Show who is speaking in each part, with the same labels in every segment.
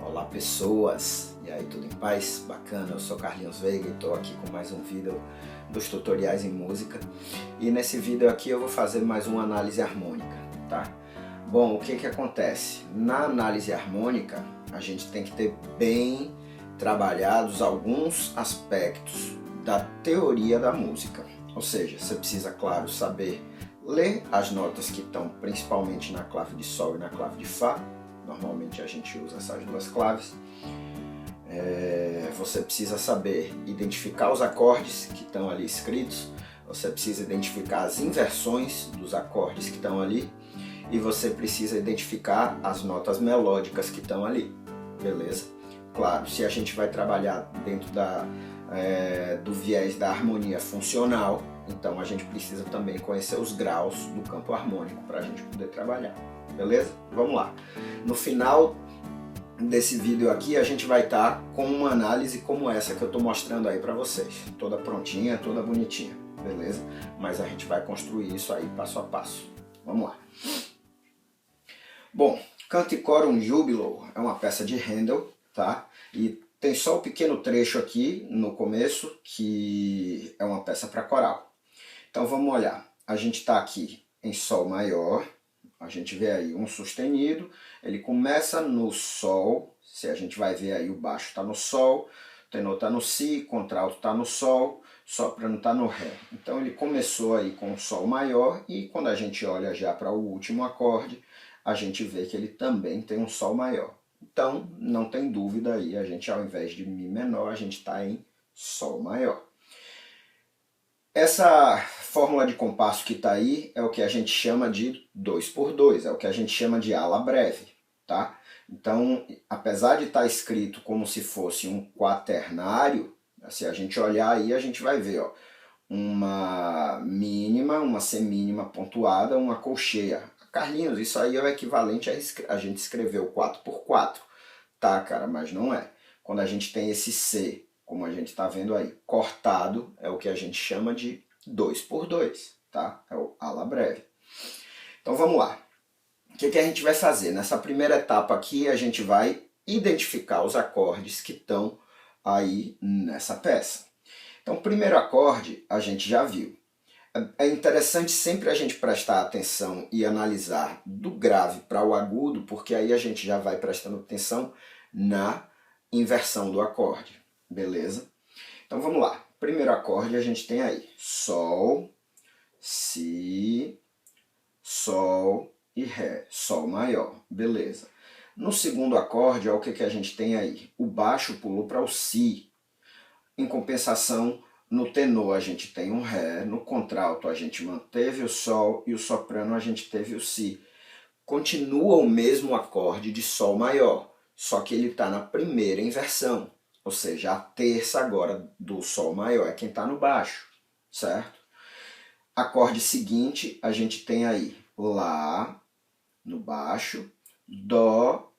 Speaker 1: Olá pessoas, e aí, tudo em paz? Bacana, eu sou Carlinhos Veiga e estou aqui com mais um vídeo dos tutoriais em música. E nesse vídeo aqui eu vou fazer mais uma análise harmônica, tá? Bom, o que que acontece? Na análise harmônica a gente tem que ter bem trabalhados alguns aspectos da teoria da música. Ou seja, você precisa, claro, saber ler as notas que estão principalmente na clave de Sol e na clave de Fá. Normalmente a gente usa essas duas claves. Você precisa saber identificar os acordes que estão ali escritos. Você precisa identificar as inversões dos acordes que estão ali. E você precisa identificar as notas melódicas que estão ali. Beleza? Claro, se a gente vai trabalhar dentro do viés da harmonia funcional, então a gente precisa também conhecer os graus do campo harmônico para a gente poder trabalhar. Beleza? Vamos lá. No final desse vídeo aqui a gente vai estar com uma análise como essa que eu estou mostrando aí para vocês. Toda prontinha, toda bonitinha. Beleza? Mas a gente vai construir isso aí passo a passo. Vamos lá. Bom, Canticorum Jubilo é uma peça de Handel, tá? E tem só um pequeno trecho aqui no começo que é uma peça para coral. Então vamos olhar. A gente está aqui em Sol maior. A gente vê aí um sustenido, ele começa no Sol, se a gente vai ver aí o baixo está no Sol, o tenor está no Si, o contralto está no Sol, soprano está no Ré. Então ele começou aí com o Sol maior e quando a gente olha já para o último acorde, a gente vê que ele também tem um Sol maior. Então não tem dúvida aí, a gente ao invés de Mi menor, a gente está em Sol maior. Essa fórmula de compasso que está aí é o que a gente chama de 2x2, é o que a gente chama de ala breve, tá? Então, apesar de estar escrito como se fosse um quaternário, se a gente olhar aí, a gente vai ver, ó, uma mínima, uma semínima pontuada, uma colcheia. Carlinhos, isso aí é o equivalente a gente escrever o 4x4, tá, cara? Mas não é. Quando a gente tem esse C, como a gente está vendo aí, cortado, é o que a gente chama de 2x2, tá? É o ala breve. Então vamos lá. O que a gente vai fazer? Nessa primeira etapa aqui, a gente vai identificar os acordes que estão aí nessa peça. Então, o primeiro acorde a gente já viu. É interessante sempre a gente prestar atenção e analisar do grave para o agudo, porque aí a gente já vai prestando atenção na inversão do acorde. Beleza? Então vamos lá. Primeiro acorde a gente tem aí Sol, Si, Sol e Ré. Sol maior. Beleza. No segundo acorde, olha o que a gente tem aí. O baixo pulou para o Si. Em compensação, no tenor a gente tem um Ré. No contralto a gente manteve o Sol e o soprano a gente teve o Si. Continua o mesmo acorde de Sol maior, só que ele está na primeira inversão. Ou seja, a terça agora do Sol maior é quem está no baixo, certo? Acorde seguinte, a gente tem aí Lá no baixo, Dó,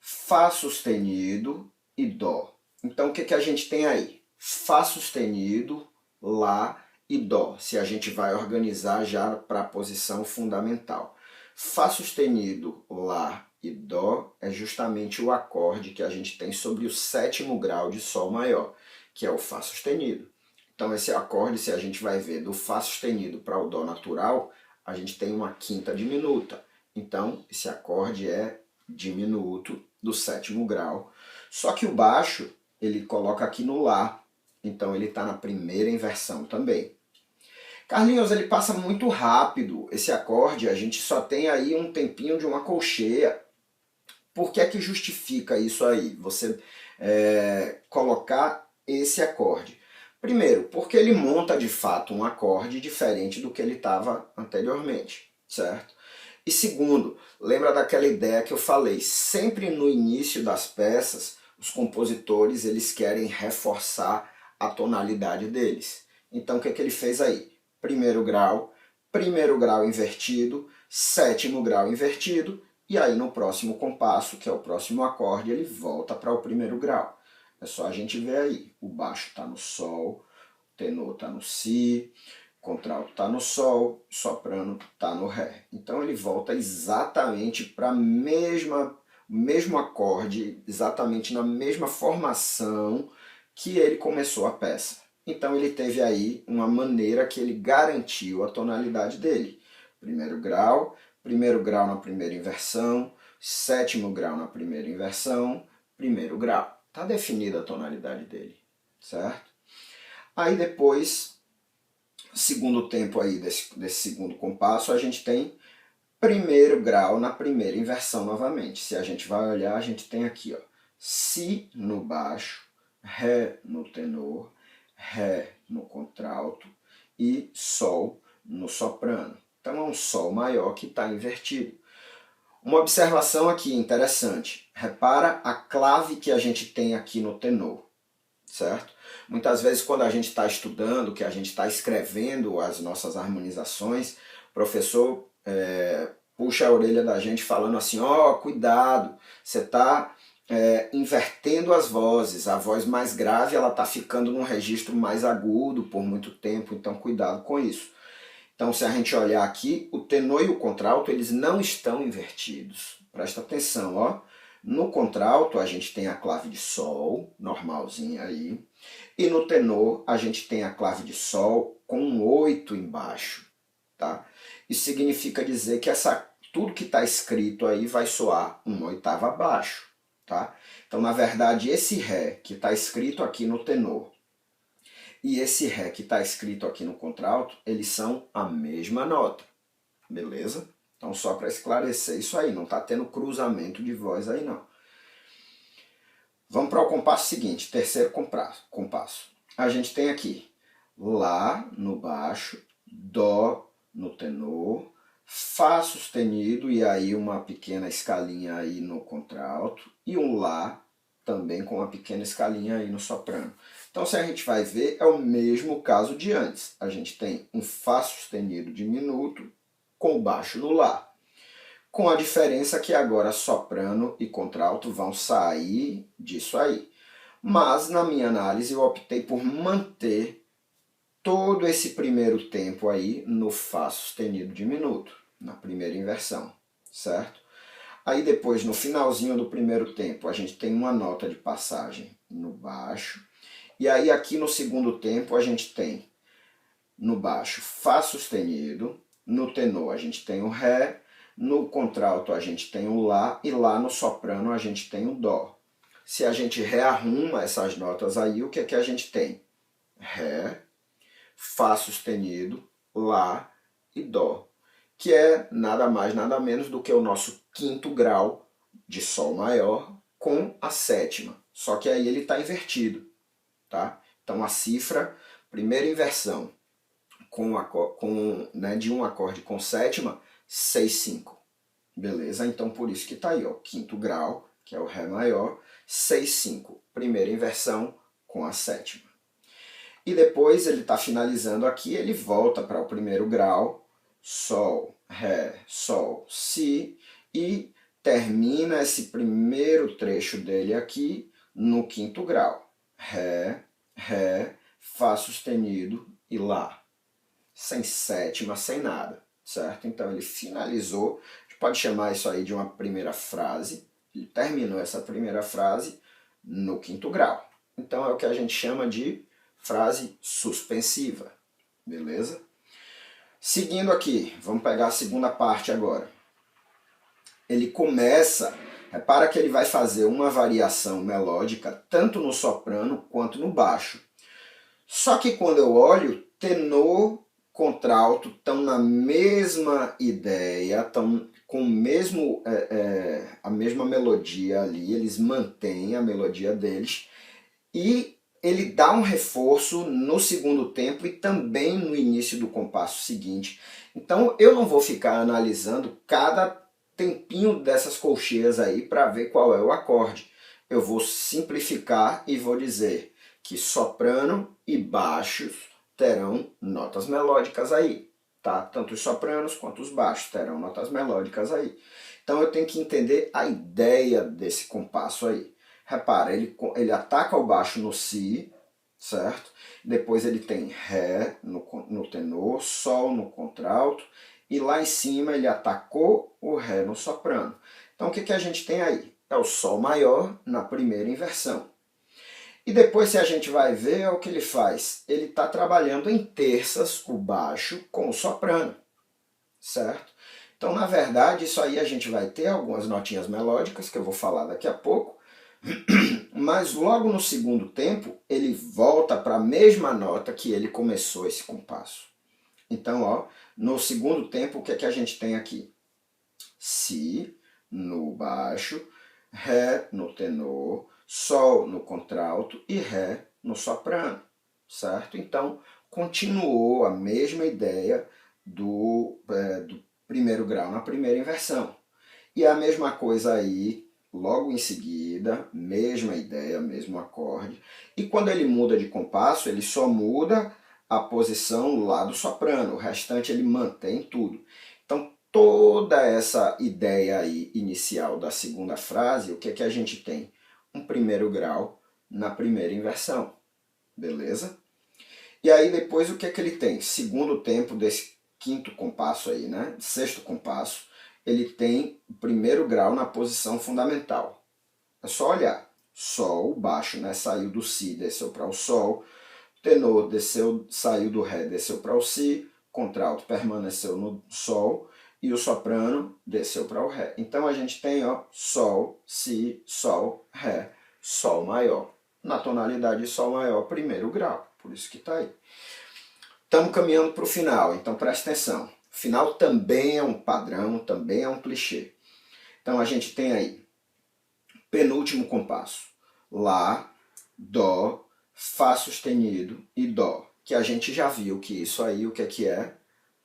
Speaker 1: Fá sustenido e Dó. Então o que a gente tem aí? Fá sustenido, Lá e Dó, se a gente vai organizar já para a posição fundamental. Fá sustenido, Lá e Dó é justamente o acorde que a gente tem sobre o sétimo grau de Sol maior, que é o Fá sustenido. Então esse acorde, se a gente vai ver do Fá sustenido para o Dó natural, a gente tem uma quinta diminuta. Então esse acorde é diminuto do sétimo grau. Só que o baixo, ele coloca aqui no Lá, então ele está na primeira inversão também. Carlinhos, ele passa muito rápido, esse acorde, a gente só tem aí um tempinho de uma colcheia. Por que é que justifica isso aí, você colocar esse acorde? Primeiro, porque ele monta de fato um acorde diferente do que ele estava anteriormente, certo? E segundo, lembra daquela ideia que eu falei, sempre no início das peças, os compositores eles querem reforçar a tonalidade deles. Então o que ele fez aí? Primeiro grau invertido, sétimo grau invertido, e aí no próximo compasso, que é o próximo acorde, ele volta para o primeiro grau. É só a gente ver aí, o baixo está no Sol, o tenor está no Si, o contralto está no Sol, o soprano está no Ré. Então ele volta exatamente para o mesmo acorde, exatamente na mesma formação que ele começou a peça. Então ele teve aí uma maneira que ele garantiu a tonalidade dele. Primeiro grau na primeira inversão, sétimo grau na primeira inversão, primeiro grau. Está definida a tonalidade dele, certo? Aí depois, segundo tempo aí desse segundo compasso, a gente tem primeiro grau na primeira inversão novamente. Se a gente vai olhar, a gente tem aqui, ó, Si no baixo, Ré no tenor, Ré no contralto e Sol no soprano. Então é um Sol maior que está invertido. Uma observação aqui interessante. Repara a clave que a gente tem aqui no tenor, certo? Muitas vezes quando a gente está estudando, que a gente está escrevendo as nossas harmonizações, o professor puxa a orelha da gente falando assim, ó, cuidado, você está invertendo as vozes, a voz mais grave ela está ficando num registro mais agudo por muito tempo, então cuidado com isso. Então se a gente olhar aqui, o tenor e o contralto eles não estão invertidos, presta atenção, ó. No contralto a gente tem a clave de Sol, normalzinha aí, e no tenor a gente tem a clave de Sol com um 8 embaixo, tá? Isso significa dizer que tudo que está escrito aí vai soar uma oitava abaixo, tá? Então, na verdade, esse Ré que está escrito aqui no tenor e esse Ré que está escrito aqui no contralto, eles são a mesma nota, beleza? Então, só para esclarecer isso aí, não está tendo cruzamento de voz aí não. Vamos para o compasso seguinte, terceiro compasso. A gente tem aqui Lá no baixo, Dó no tenor, Fá sustenido e aí uma pequena escalinha aí no contralto e um Lá também com uma pequena escalinha aí no soprano. Então se a gente vai ver é o mesmo caso de antes. A gente tem um Fá sustenido diminuto com o baixo no Lá. Com a diferença que agora soprano e contralto vão sair disso aí. Mas na minha análise eu optei por manter todo esse primeiro tempo aí no Fá sustenido diminuto, na primeira inversão, certo? Aí depois, no finalzinho do primeiro tempo, a gente tem uma nota de passagem no baixo. E aí aqui no segundo tempo a gente tem no baixo Fá sustenido, no tenor a gente tem o Ré, no contralto a gente tem o Lá e lá no soprano a gente tem o Dó. Se a gente rearruma essas notas aí, o que é que a gente tem? Ré, Fá sustenido, Lá e Dó, que é nada mais, nada menos do que o nosso quinto grau de Sol maior com a sétima. Só que aí ele está invertido, tá? Então a cifra, primeira inversão de um acorde com sétima, 6, 5. Beleza? Então por isso que está aí, ó, quinto grau, que é o Ré maior, 6, 5. Primeira inversão com a sétima. E depois ele está finalizando aqui, ele volta para o primeiro grau, Sol, Ré, Sol, Si, e termina esse primeiro trecho dele aqui no quinto grau. Ré, Ré, Fá sustenido e Lá. Sem sétima, sem nada, certo? Então ele finalizou, a gente pode chamar isso aí de uma primeira frase, ele terminou essa primeira frase no quinto grau. Então é o que a gente chama de frase suspensiva, beleza? Seguindo aqui, vamos pegar a segunda parte agora. Ele começa, repara que ele vai fazer uma variação melódica tanto no soprano quanto no baixo. Só que quando eu olho, tenor, contralto estão na mesma ideia, estão com o mesmo, a mesma melodia ali, eles mantêm a melodia deles e ele dá um reforço no segundo tempo e também no início do compasso seguinte. Então eu não vou ficar analisando cada tempinho dessas colcheias aí para ver qual é o acorde. Eu vou simplificar e vou dizer que soprano e baixos terão notas melódicas aí, tá? Tanto os sopranos quanto os baixos terão notas melódicas aí. Então eu tenho que entender a ideia desse compasso aí. Repara, ele ataca o baixo no Si, certo? Depois ele tem Ré no tenor, Sol no contralto, e lá em cima ele atacou o Ré no soprano. Então o que a gente tem aí? é o Sol maior na primeira inversão. E depois, se a gente vai ver, é o que ele faz. Ele está trabalhando em terças o baixo com o soprano, certo? Então, na verdade, isso aí a gente vai ter algumas notinhas melódicas, que eu vou falar daqui a pouco, mas logo no segundo tempo, ele volta para a mesma nota que ele começou esse compasso. Então, ó, no segundo tempo, o que é que a gente tem aqui? Si no baixo, Ré no tenor, Sol no contralto e Ré no soprano, certo? Então, continuou a mesma ideia do primeiro grau na primeira inversão. E a mesma coisa aí, logo em seguida, mesma ideia, mesmo acorde. E quando ele muda de compasso, ele só muda a posição lá do soprano, o restante ele mantém tudo. Então, toda essa ideia aí inicial da segunda frase, o que é que a gente tem? Um primeiro grau na primeira inversão, beleza? E aí depois o que é que ele tem? Segundo tempo desse quinto compasso aí, né? Sexto compasso, ele tem o primeiro grau na posição fundamental. É só olhar. Sol, baixo, né? Saiu do Si, desceu para o Sol. Tenor desceu, saiu do Ré, desceu para o Si. Contralto permaneceu no Sol. E o soprano desceu para o Ré. Então a gente tem, ó, Sol, Si, Sol, Ré, Sol maior. Na tonalidade de Sol maior, primeiro grau. Por isso que está aí. Estamos caminhando para o final, então presta atenção. O final também é um padrão, também é um clichê. Então a gente tem aí, penúltimo compasso. Lá, Dó, Fá sustenido e Dó. Que a gente já viu que isso aí, o que é?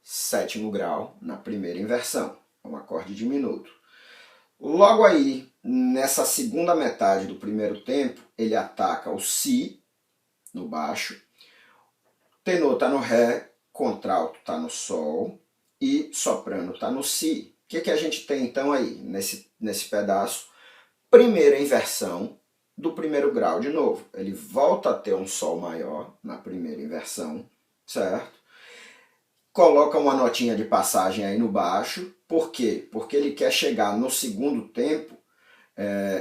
Speaker 1: Sétimo grau na primeira inversão, um acorde diminuto. Logo aí, nessa segunda metade do primeiro tempo, ele ataca o Si no baixo, tenor está no Ré, contralto está no Sol e soprano está no Si. O que a gente tem então aí, nesse pedaço? Primeira inversão do primeiro grau de novo. Ele volta a ter um Sol maior na primeira inversão, certo? Coloca uma notinha de passagem aí no baixo. Por quê? Porque ele quer chegar no segundo tempo,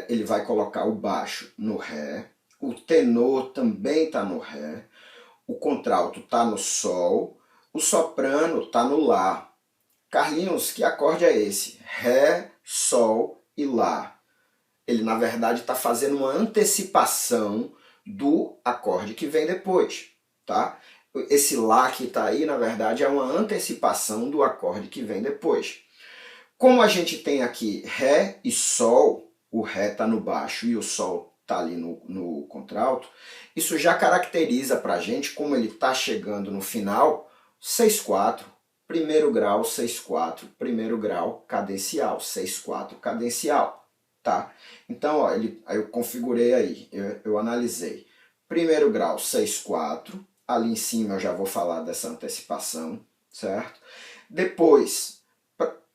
Speaker 1: ele vai colocar o baixo no Ré, o tenor também está no Ré, o contralto está no Sol, o soprano está no Lá. Carlinhos, que acorde é esse? Ré, Sol e Lá. Ele, na verdade, está fazendo uma antecipação do acorde que vem depois, tá? Esse Lá que está aí, na verdade, é uma antecipação do acorde que vem depois. Como a gente tem aqui Ré e Sol, o Ré está no baixo e o Sol está ali no contralto, isso já caracteriza para a gente, como ele está chegando no final, 6/4, primeiro grau 6/4, primeiro grau cadencial, 6/4 cadencial, tá? Então, ó, aí eu configurei aí, eu analisei. Primeiro grau 6/4, ali em cima eu já vou falar dessa antecipação, certo? Depois,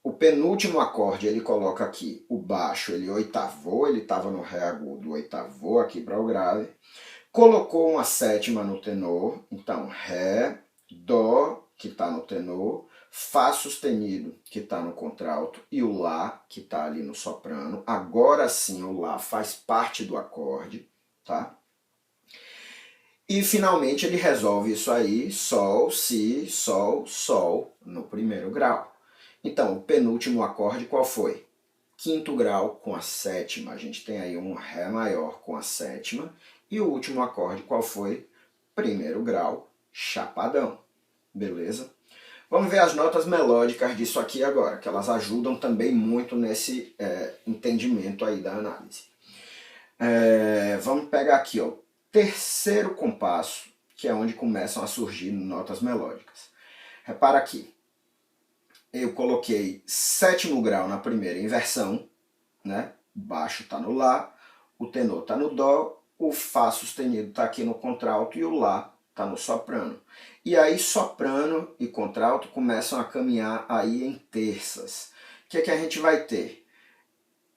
Speaker 1: o penúltimo acorde ele coloca aqui o baixo, ele oitavou, ele estava no Ré agudo, oitavou aqui para o grave. Colocou uma sétima no tenor, então Ré, Dó, que está no tenor, Fá sustenido, que está no contralto, e o Lá, que está ali no soprano. Agora sim o Lá faz parte do acorde, tá? E finalmente ele resolve isso aí, Sol, Si, Sol, Sol, no primeiro grau. Então, o penúltimo acorde qual foi? Quinto grau com a sétima. A gente tem aí um Ré maior com a sétima. E o último acorde qual foi? Primeiro grau, chapadão. Beleza? Vamos ver as notas melódicas disso aqui agora, que elas ajudam também muito nesse entendimento aí da análise. Vamos pegar aqui, ó, terceiro compasso, que é onde começam a surgir notas melódicas. Repara aqui. Eu coloquei sétimo grau na primeira inversão, né? O baixo está no Lá, o tenor está no Dó, o Fá sustenido está aqui no contralto e o Lá está no soprano. E aí soprano e contralto começam a caminhar aí em terças. O que a gente vai ter?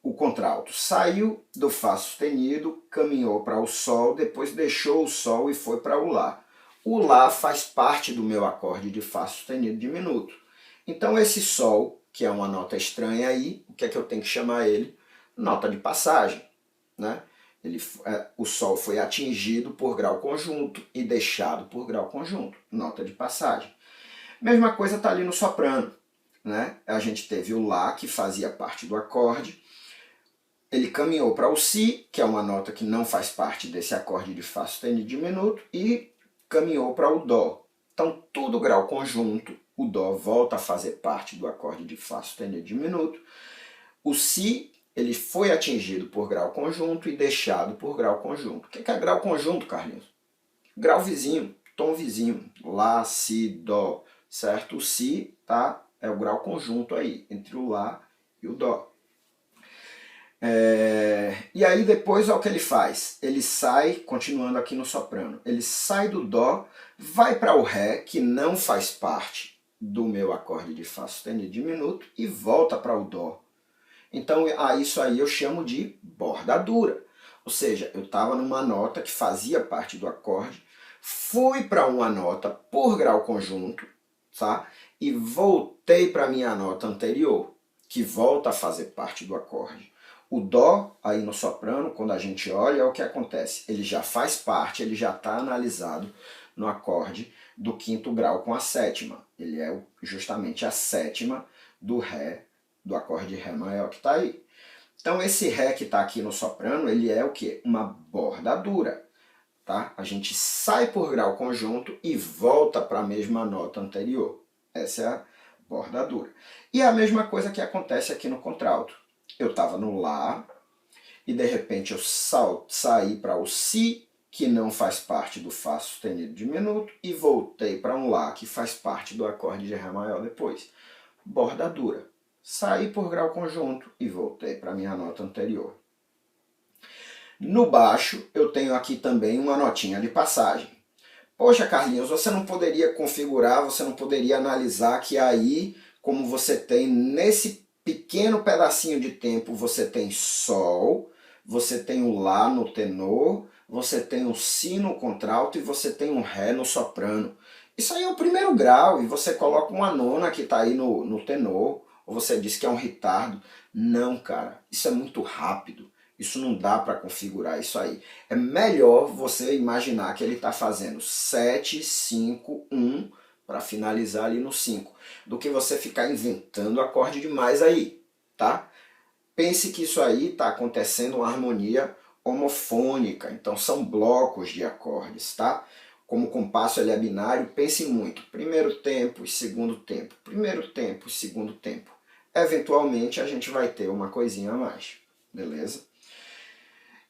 Speaker 1: O contralto saiu do Fá sustenido, caminhou para o Sol, depois deixou o Sol e foi para o Lá. O Lá faz parte do meu acorde de Fá sustenido diminuto. Então esse Sol, que é uma nota estranha aí, o que é que eu tenho que chamar ele? nota de passagem, né? O Sol foi atingido por grau conjunto e deixado por grau conjunto, nota de passagem. Mesma coisa está ali no soprano, né? A gente teve o Lá, que fazia parte do acorde, ele caminhou para o Si, que é uma nota que não faz parte desse acorde de Fá sustenido diminuto, e caminhou para o Dó. Então, tudo grau conjunto, o Dó volta a fazer parte do acorde de Fá sustenido diminuto. O Si, ele foi atingido por grau conjunto e deixado por grau conjunto. O que é grau conjunto, Carlinhos? Grau vizinho, tom vizinho, Lá, Si, Dó, certo? O Si, tá? É o grau conjunto aí, entre o Lá e o Dó. E aí depois, olha o que ele faz. Ele sai, continuando aqui no soprano, ele sai do Dó, vai para o Ré, que não faz parte do meu acorde de Fá sustenido diminuto, e volta para o Dó. Então, isso aí eu chamo de bordadura. Ou seja, eu estava numa nota que fazia parte do acorde, fui para uma nota por grau conjunto, tá? E voltei para a minha nota anterior, que volta a fazer parte do acorde. O Dó, aí no soprano, quando a gente olha, é o que acontece. Ele já faz parte, ele já está analisado no acorde do quinto grau com a sétima. Ele é justamente a sétima do Ré, do acorde Ré maior que está aí. Então esse Ré que está aqui no soprano, ele é o quê? Uma bordadura. Tá? A gente sai por grau conjunto e volta para a mesma nota anterior. Essa é a bordadura. E é a mesma coisa que acontece aqui no contralto. Eu estava no Lá e de repente eu saí para o Si, que não faz parte do Fá sustenido diminuto, e voltei para um Lá, que faz parte do acorde de Ré maior depois. Bordadura. Saí por grau conjunto e voltei para a minha nota anterior. No baixo, eu tenho aqui também uma notinha de passagem. Poxa, Carlinhos, você não poderia configurar, você não poderia analisar que aí, como você tem nesse pequeno pedacinho de tempo, você tem Sol, você tem o Lá no tenor, você tem o Si no contralto e você tem um Ré no soprano. Isso aí é o primeiro grau e você coloca uma nona que está aí no tenor, ou você diz que é um retardo. Não, cara, isso é muito rápido. Isso não dá para configurar isso aí. É melhor você imaginar que ele está fazendo 7, 5, 1 para finalizar ali no 5, do que você ficar inventando acorde demais aí, tá? Pense que isso aí está acontecendo uma harmonia homofônica, então são blocos de acordes, tá? Como o compasso ele é binário, pense muito. Primeiro tempo e segundo tempo. Primeiro tempo e segundo tempo. Eventualmente a gente vai ter uma coisinha a mais, beleza?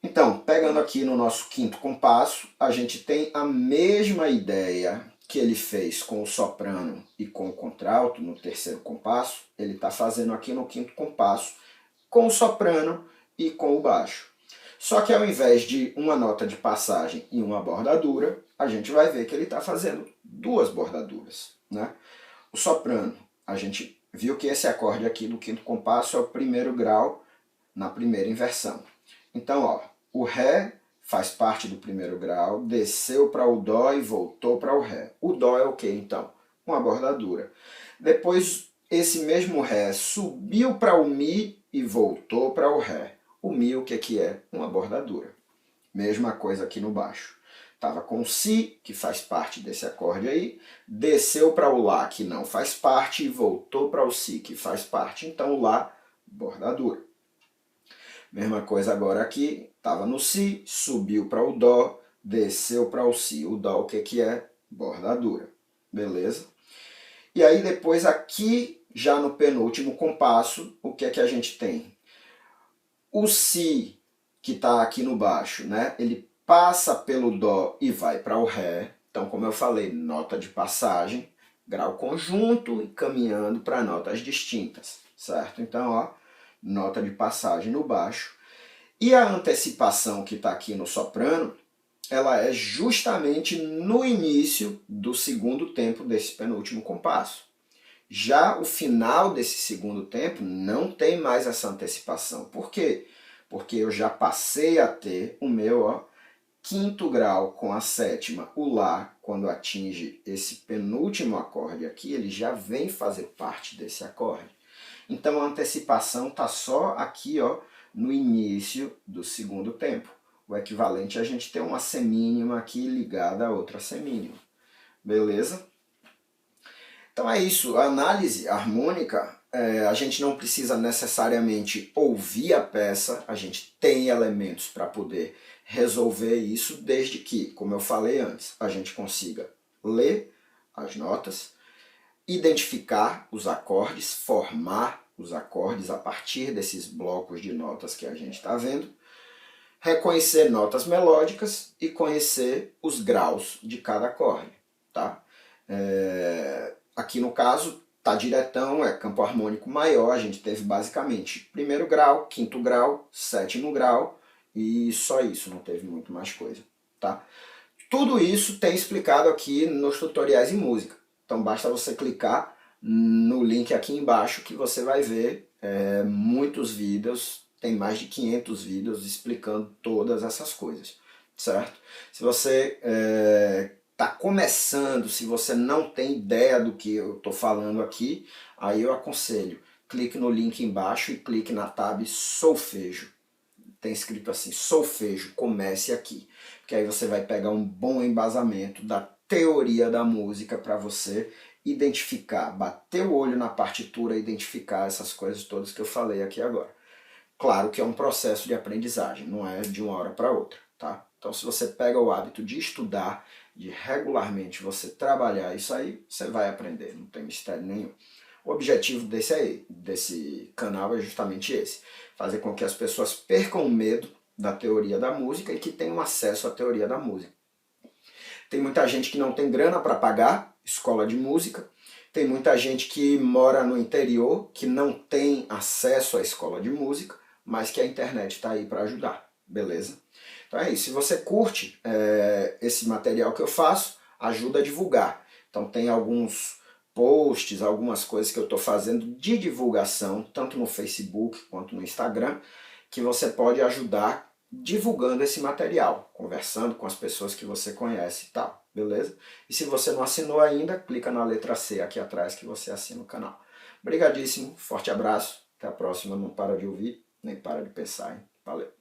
Speaker 1: Então, pegando aqui no nosso quinto compasso, a gente tem a mesma ideia que ele fez com o soprano e com o contralto no terceiro compasso, ele está fazendo aqui no quinto compasso com o soprano e com o baixo. Só que ao invés de uma nota de passagem e uma bordadura, a gente vai ver que ele está fazendo duas bordaduras, né? O soprano, a gente viu que esse acorde aqui do quinto compasso é o primeiro grau na primeira inversão. Então, ó, o Ré faz parte do primeiro grau, desceu para o Dó e voltou para o Ré. O Dó é o que então? Uma bordadura. Depois, esse mesmo Ré subiu para o Mi e voltou para o Ré. O Mi, o que é? Uma bordadura. Mesma coisa aqui no baixo. Estava com o Si, que faz parte desse acorde aí, desceu para o Lá, que não faz parte, e voltou para o Si, que faz parte. Então, o Lá, bordadura. Mesma coisa agora aqui, estava no Si, subiu para o Dó, desceu para o Si. O Dó o que é? Bordadura. Beleza? E aí depois aqui, já no penúltimo compasso, o que é que a gente tem? O Si, que está aqui no baixo, né? Ele passa pelo Dó e vai para o Ré. Então, como eu falei, nota de passagem, grau conjunto e caminhando para notas distintas, certo? Então, ó, nota de passagem no baixo. E a antecipação que está aqui no soprano, ela é justamente no início do segundo tempo desse penúltimo compasso. Já o final desse segundo tempo não tem mais essa antecipação. Por quê? Porque eu já passei a ter o meu quinto grau com a sétima, o Lá, quando atinge esse penúltimo acorde aqui, ele já vem fazer parte desse acorde. Então a antecipação está só aqui, ó, no início do segundo tempo. O equivalente é a gente ter uma semínima aqui ligada a outra semínima. Beleza? Então é isso, a análise harmônica, a gente não precisa necessariamente ouvir a peça, a gente tem elementos para poder resolver isso, desde que, como eu falei antes, a gente consiga ler as notas, identificar os acordes, formar os acordes a partir desses blocos de notas que a gente está vendo, reconhecer notas melódicas e conhecer os graus de cada acorde, tá? Aqui no caso, tá diretão, é campo harmônico maior, a gente teve basicamente primeiro grau, quinto grau, sétimo grau e só isso, não teve muito mais coisa, tá? Tudo isso tem explicado aqui nos tutoriais em música, então basta você clicar no link aqui embaixo que você vai ver muitos vídeos, tem mais de 500 vídeos explicando todas essas coisas, certo? Se você está começando, se você não tem ideia do que eu estou falando aqui, aí eu aconselho, clique no link embaixo e clique na tab solfejo. Tem escrito assim, solfejo, comece aqui. Porque aí você vai pegar um bom embasamento da teoria da música para você identificar, bater o olho na partitura, identificar essas coisas todas que eu falei aqui agora. Claro que é um processo de aprendizagem, não é de uma hora para outra, tá? Então se você pega o hábito de estudar, de regularmente você trabalhar isso aí, você vai aprender, não tem mistério nenhum. O objetivo desse canal é justamente esse, fazer com que as pessoas percam o medo da teoria da música e que tenham acesso à teoria da música. Tem muita gente que não tem grana para pagar escola de música, tem muita gente que mora no interior, que não tem acesso à escola de música, mas que a internet está aí para ajudar, beleza? Então é isso, se você curte esse material que eu faço, ajuda a divulgar. Então tem alguns posts, algumas coisas que eu estou fazendo de divulgação, tanto no Facebook quanto no Instagram, que você pode ajudar divulgando esse material, conversando com as pessoas que você conhece e tal, beleza? E se você não assinou ainda, clica na letra C aqui atrás que você assina o canal. Obrigadíssimo, forte abraço, até a próxima, não para de ouvir, nem para de pensar, hein? Valeu!